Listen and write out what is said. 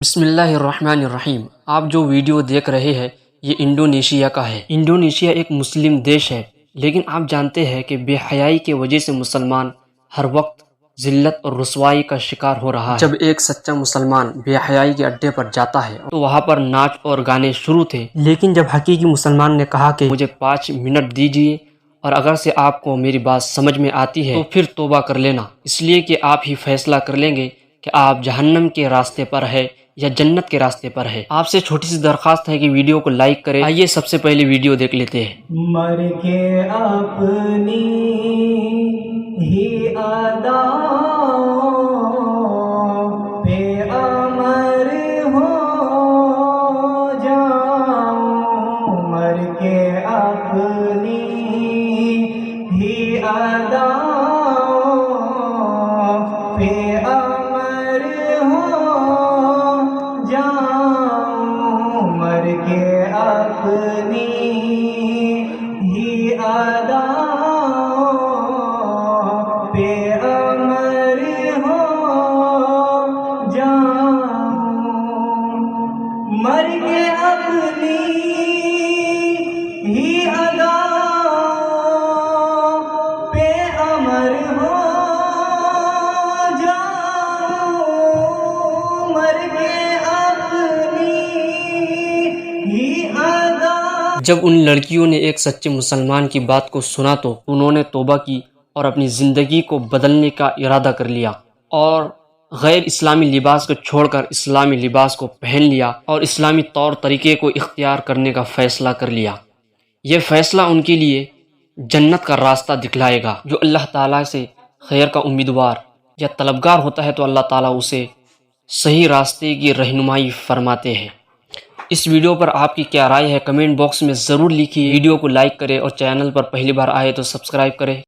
بسم اللہ الرحمن الرحیم۔ آپ جو ویڈیو دیکھ رہے ہیں یہ انڈونیشیا کا ہے۔ انڈونیشیا ایک مسلم دیش ہے، لیکن آپ جانتے ہیں کہ بے حیائی کی وجہ سے مسلمان ہر وقت ذلت اور رسوائی کا شکار ہو رہا ہے۔ جب ایک سچا مسلمان بے حیائی کے اڈے پر جاتا ہے تو وہاں پر ناچ اور گانے شروع تھے، لیکن جب حقیقی مسلمان نے کہا کہ مجھے 5 منٹ دیجیے اور اگر سے آپ کو میری بات سمجھ میں آتی ہے تو پھر توبہ کر لینا، اس لیے کہ آپ ہی فیصلہ کر لیں گے کہ آپ جہنم کے راستے پر ہے یا جنت کے راستے پر ہے۔ آپ سے چھوٹی سی درخواست ہے کہ ویڈیو کو لائک کریں۔ آئیے سب سے پہلے ویڈیو دیکھ لیتے ہیں۔ مر کے اپنی ہی ادا پہ امر ہو جاؤں، مر کے اپنی ہی ادا پہ امر ہو جاؤں، مر کے اپنی ہی ادا پہ امر ہو جاؤں، مر کے اپنی ہی ادا پہ امر ہو جاؤں، مر کے اپنی ہی ادا۔ جب ان لڑکیوں نے ایک سچے مسلمان کی بات کو سنا تو انہوں نے توبہ کی اور اپنی زندگی کو بدلنے کا ارادہ کر لیا اور غیر اسلامی لباس کو چھوڑ کر اسلامی لباس کو پہن لیا اور اسلامی طور طریقے کو اختیار کرنے کا فیصلہ کر لیا۔ یہ فیصلہ ان کے لیے جنت کا راستہ دکھلائے گا۔ جو اللہ تعالیٰ سے خیر کا امیدوار یا طلبگار ہوتا ہے تو اللہ تعالیٰ اسے صحیح راستے کی رہنمائی فرماتے ہیں۔ اس ویڈیو پر آپ کی کیا رائے ہے کمنٹ باکس میں ضرور لکھیے۔ ویڈیو کو لائک کریں اور چینل پر پہلی بار آئے تو سبسکرائب کریں۔